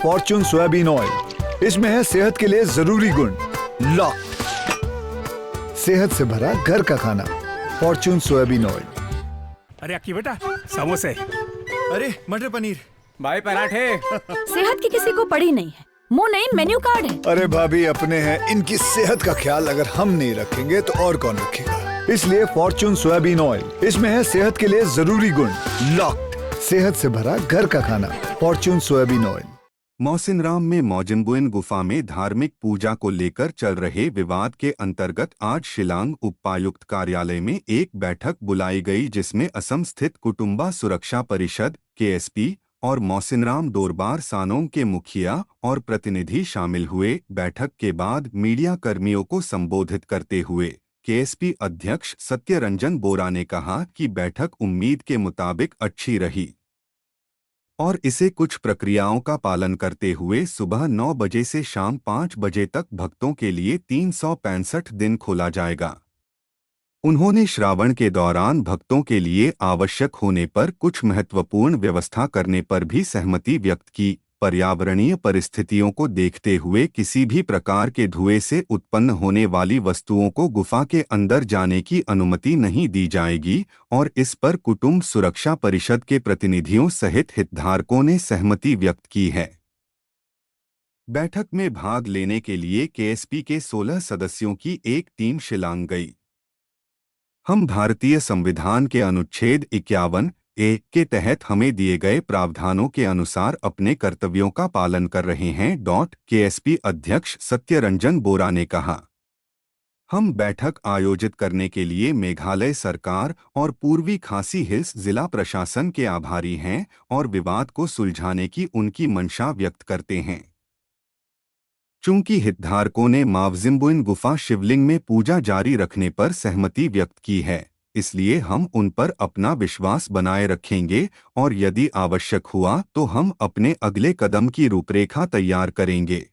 Fortune soybean oil. इसमें है सेहत के लिए जरूरी गुण। लॉक, सेहत से भरा घर का खाना। Fortune soybean oil. अरे अक्की बेटा, समोसे। अरे मटर पनीर। भाई पराठे। सेहत की किसी को पड़ी नहीं है, मुंह नहीं मेन्यू कार्ड है। अरे भाभी अपने हैं, इनकी सेहत का ख्याल अगर हम नहीं रखेंगे तो और कौन रखेगा। इसलिए फॉर्च्यून सोयाबीन ऑयल, इसमें है सेहत के लिए जरूरी गुण। लॉक्ड, सेहत से भरा घर का खाना। Fortune soybean oil. मौसिनराम में मौजनबुइन गुफा में धार्मिक पूजा को लेकर चल रहे विवाद के अंतर्गत आज शिलांग उपायुक्त कार्यालय में एक बैठक बुलाई गई, जिसमें असम स्थित कुटुंबा सुरक्षा परिषद (केएसपी) और मौसिनराम दोरबार सानोंग के मुखिया और प्रतिनिधि शामिल हुए। बैठक के बाद मीडिया कर्मियों को संबोधित करते हुए केएसपी अध्यक्ष सत्यरंजन बोरा ने कहा कि बैठक उम्मीद के मुताबिक अच्छी रही और इसे कुछ प्रक्रियाओं का पालन करते हुए सुबह 9 बजे से शाम 5 बजे तक भक्तों के लिए 365 दिन खोला जाएगा। उन्होंने श्रावण के दौरान भक्तों के लिए आवश्यक होने पर कुछ महत्वपूर्ण व्यवस्था करने पर भी सहमति व्यक्त की। पर्यावरणीय परिस्थितियों को देखते हुए किसी भी प्रकार के धुएं से उत्पन्न होने वाली वस्तुओं को गुफा के अंदर जाने की अनुमति नहीं दी जाएगी और इस पर कुटुंब सुरक्षा परिषद के प्रतिनिधियों सहित हितधारकों ने सहमति व्यक्त की है। बैठक में भाग लेने के लिए केएसपी के 16 सदस्यों की एक टीम शिलांग गई। हम भारतीय संविधान के अनुच्छेद 51(a) के तहत हमें दिए गए प्रावधानों के अनुसार अपने कर्तव्यों का पालन कर रहे हैं। केएसपी अध्यक्ष सत्यरंजन बोरा ने कहा, हम बैठक आयोजित करने के लिए मेघालय सरकार और पूर्वी खासी हिल्स जिला प्रशासन के आभारी हैं और विवाद को सुलझाने की उनकी मंशा व्यक्त करते हैं। चूंकि हितधारकों ने मावजिम्बुइन गुफा शिवलिंग में पूजा जारी रखने पर सहमति व्यक्त की है, इसलिए हम उन पर अपना विश्वास बनाए रखेंगे और यदि आवश्यक हुआ तो हम अपने अगले कदम की रूपरेखा तैयार करेंगे।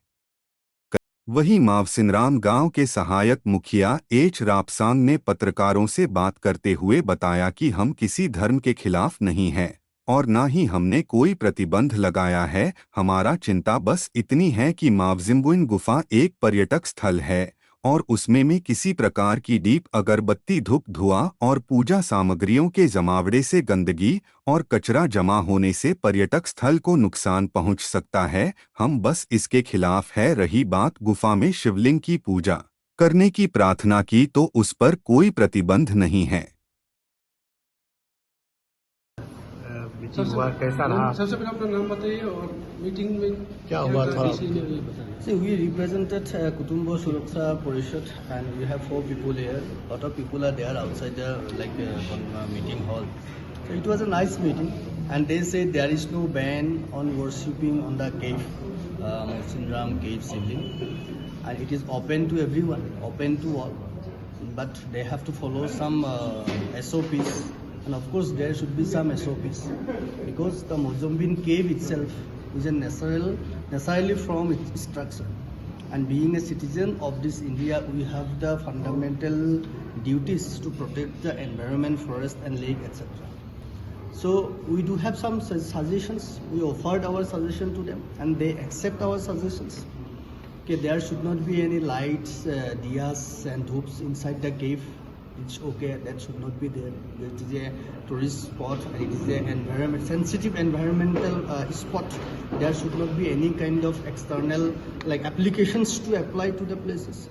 वहीं मावसिनराम गांव के सहायक मुखिया एच रापसांग ने पत्रकारों से बात करते हुए बताया कि हम किसी धर्म के खिलाफ नहीं हैं और न ही हमने कोई प्रतिबंध लगाया है। हमारा चिंता बस इतनी है कि मावजिम्बुइन गुफा एक पर्यटक स्थल है और उसमें में किसी प्रकार की दीप, अगरबत्ती, धूप, धुआं और पूजा सामग्रियों के जमावड़े से गंदगी और कचरा जमा होने से पर्यटक स्थल को नुकसान पहुंच सकता है। हम बस इसके खिलाफ है। रही बात गुफा में शिवलिंग की पूजा करने की प्रार्थना की तो उस पर कोई प्रतिबंध नहीं है। कैसा रहा? सबसे पहले अपना नाम बताइए और मीटिंग में क्या हुआ था? See, we represented Kutumbo Suraksha Parishad and we have 4 people here. A lot of people are there outside the meeting hall. So it was a nice meeting and they said there is no ban on worshipping on the cave, Mausinram cave Shivling, and it is open to everyone, open to all. But they have to follow some SOPs. And of course there should be some SOPs because the Mozambique cave itself is a necessarily from its structure, and being a citizen of this India we have the fundamental duties to protect the environment, forest and lake, etc. So we do have some suggestions. We offered our suggestion to them and they accept our suggestions. Okay, there should not be any lights, diyas and dhoops inside the cave. It's okay, that should not be there. It is a tourist spot and it is a sensitive environmental spot. There should not be any kind of external applications to apply to the places.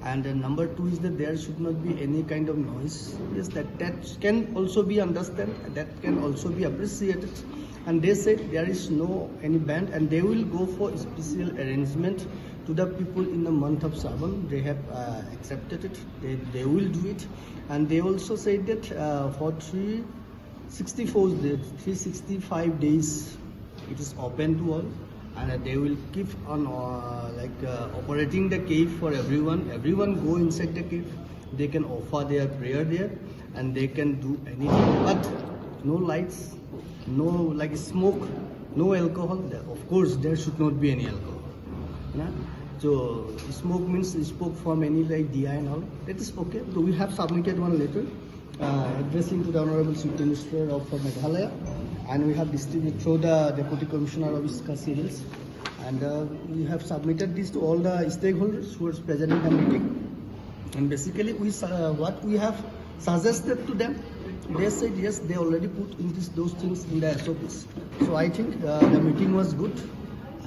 And number 2 is that there should not be any kind of noise. Yes, that can also be understood, that can also be appreciated. And they said there is no any ban and they will go for special arrangement to the people in the month of Sawan. They have accepted it, they will do it. And they also said that for 365 days it is open to all, and they will keep on operating the cave for everyone. Everyone go inside the cave, they can offer their prayer there and they can do anything, but no lights, no smoke, no alcohol. Of course there should not be any alcohol. Yeah? So smoke means smoke from any diya and all. That is okay. So we have submitted one letter addressing to the Honorable Chief Minister of Meghalaya, and we have distributed through the Deputy Commissioner of East Khasi Hills, And we have submitted this to all the stakeholders who are present in the meeting. And basically, what we have suggested to them, they said yes, they already put in those things in the SOPs. So I think the meeting was good,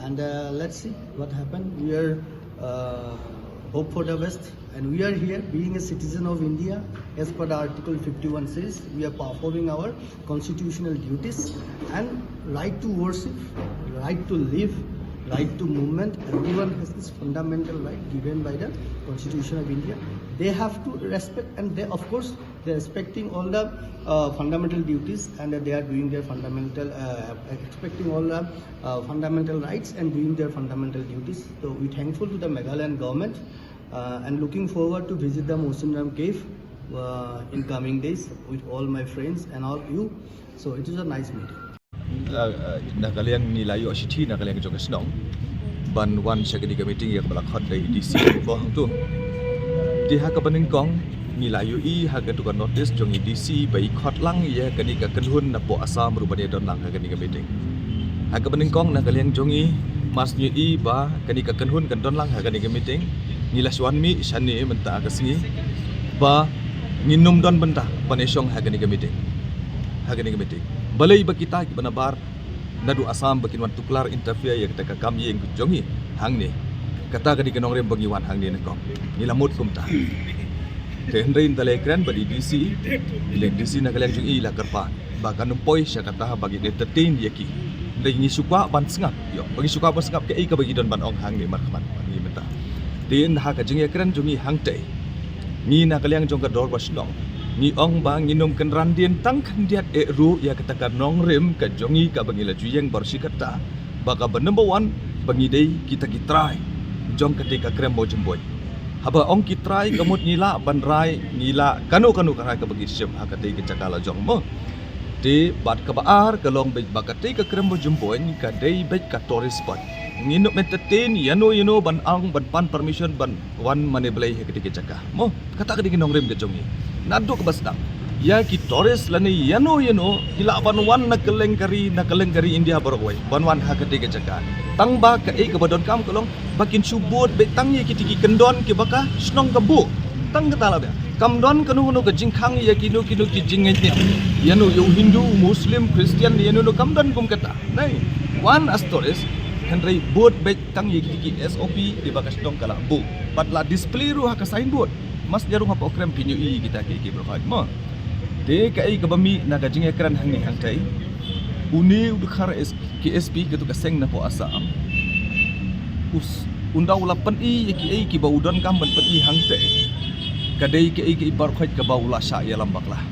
and let's see what happened. We are hope for the best, and we are here being a citizen of India. As per the Article 51 says, we are performing our constitutional duties and right to worship, right to live, right to movement. Everyone has this fundamental right given by the Constitution of India. They have to respect, and they, of course, they are respecting all the fundamental duties, and they are doing their fundamental, expecting all the fundamental rights and doing their fundamental duties. So we're thankful to the Meghalayan government and looking forward to visit the Mawsynram cave in coming days with all my friends and all you. So it is a nice meeting. Nakaliang nilayo city nakaliang jong senong ban wan sagadi meeting yang balakhat dai DC bo hang tu di ha ka banin kong nilayo I ha ka tukan notice jong DC bai khat lang ya kani ka kanhun na po Assam rubani don lang ka kani ka meeting ha ka banin kong nakaliang jong I mas nyu I ba kani ka kanhun kan don lang ha kani ka meeting nilaswan mi shani menta ka singi ba nginum don benta panesong ha kani ka meeting balai ba kita ki banabar nadu Assam bakin wan tuklar interfere ya kita kam yeng jongi hang ni kata kadi kenong rem bangiwan hang ni nekong nilamut kumta te hendrein tale kran badi DC ile DC na kaleng jong I la karpa bakan poi sya kata bagi de tetin yaki dei ni suka ban sengap yo bagi suka ban sengap ke I ka bagi don ban ong hang ni marhaman ni menta tin ha ka jeng kran jongi hang te ni na kaleng jong ka dor basnong ni ong bang nginom kan randian tang kandiat ru ya katakan nong rem ka jongi ka bangila juyeng bersikata baka number 1 bangi dei kita kitrai jong ketika krem Mawjemboy haba ong kitrai kamut ngila banrai ngila kanu karai ka bagi syem hakati ke cakala jong mo di bat ka baar ka long baik bakati ka krem Mawjemboy ka dei baik ka tourist spot nginop entertain yano ban ang ban pan permission ban wan mane belai hakati ke cakah mo kata kadi nong rem ka jongi nado ke basdang ya ki tourist lani yano gila ban wan na keleng kari India baroi ban wan ha kete ke jaga tang ba ka e ke badon kam kolong bakin subut be tang ye ki kendon ke baka snong ka bu tang ka tala be kam don kanu ke jingkhang ya kinu ki jingai yano yo Hindu Muslim Christian yano kam don kum kata nai wan as tourist handrai boat be tang ye ki SOP di baka snong kala bu patla display ru ha ka signboard mas jarung apa krem pinyu I kita ke berfaham mo de kai ka bami na ka jing ekran hang ni hang tai uni udkhar KSP ke tu ka seng na po Assam us undau lapan I ki ba udon kam ban pen I hang te ka dei ki bar khoi ka ba ula sha ya lambaklah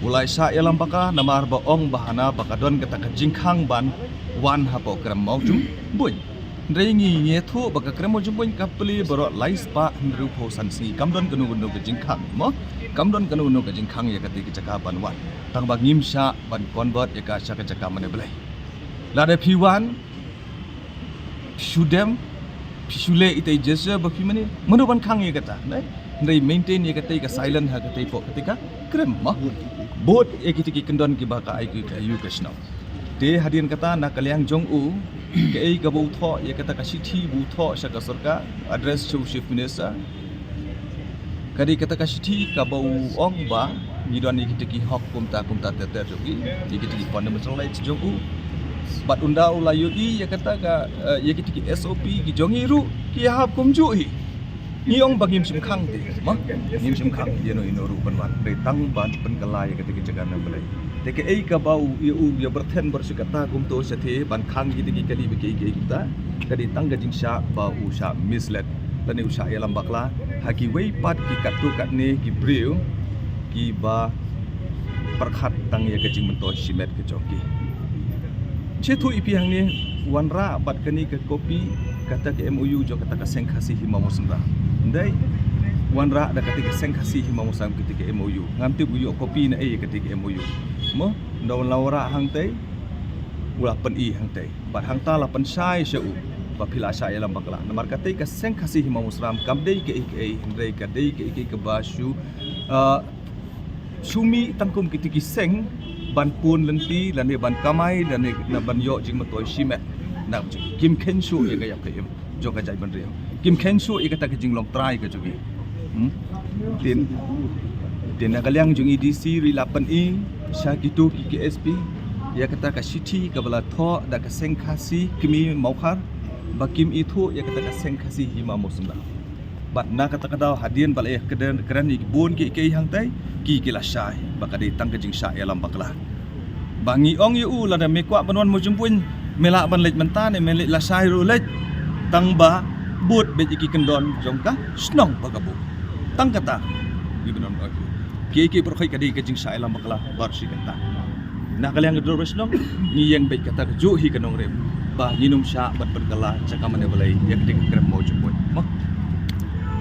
ulai sha ya lambaka namar ba ong bahana bakadon ka ta ka jingkhang ban wan ha po krem mau tu bun Rengi ngethu baka krem Mawjemboy kapli baro lais pa hndru pho sansi kamdon kanu ke jingkhang mo kamdon kanu ke jingkhang ya kati ke caka banwan tang ba ngimsha ban convert ya ka sha ke caka mane belai la de P1 shudem pishule ite jesa ba pi mane mano ban khang ya kata ndai maintain ya kati ka silent ha kati po ketika krem mo bot ya kiti kendon ki baka ai ki ayu kasno de hadian kata na kaliang jong u ke ai ka bu tho ya kata ka sithi bu tho sa ka sarkar address chu chief minister kadi kata ka sithi ka bu ong ba ni don ni ki hok kumta te jogi ni ki fundamental rights jong u bat unda ulayu I ya kata ka ya ki SOP ki jongi ru ki hap kum ju hi ni ong bagim sim khang te ma nim sim khang ye no inoru banwan re tang ban pen kala ya kata ki jaga na belai teke ei ka bau ya berthen bersikata kumto sathe ban khang gi tiki kali beki kita kadi tangga jingsha ba usha mislet tani usha ya lambakla haki wei pat ki katu kat ne ki breu ki ba perkhat tang ya kajing mento simet ke joki chethu ipi hang ne wanra bat kani ke kopi kata ke MOU jo kata ka sengkhasi Mawsynram ndai wanra ada ketika sengkhasi Mawsynram ketika MOU ngamti buyo kopi na ai ketika MOU mo ndaw lawra hang tai ula pen I hang tai bat hang ta la pen sai seu ba phila sai lam bakla namar katai ka sengkhasi Mawsynram kam dei ke ndai ka dei ke bashu sumi tangkum kitiki seng ban pun lenti lane ban kamai dan na ban yo jing matoi simet nak kim ken su ya gaya ke jo ka jai ban re kim ken su ya kata ke jing long try ke jogi tin nak liang jung EDC ri 8 sha gitu KSP ya kata ka city ka bala tho da ka seng khasi kimi maukhar bakim itu ya kata ka seng khasi hima mosunda bat na kata kada hadian bal keren ibun ki hang tai ki la syai bakade tang ke jing sha ya lam bakla bangi ong yu la da me kwa banwan mo jumpun mela ban lej menta ne me la syai ru lej tang ba but be ki kendon jongka snong bagabu tang kata di benon ki perkhoi kadi ke jing sha ya lam bakla bar si kata nak kalian ngedor snong ni yang baik kata ju hi kanong rem ba nginum sha bat berkala cakaman balai yak ding krem mo jumpun mak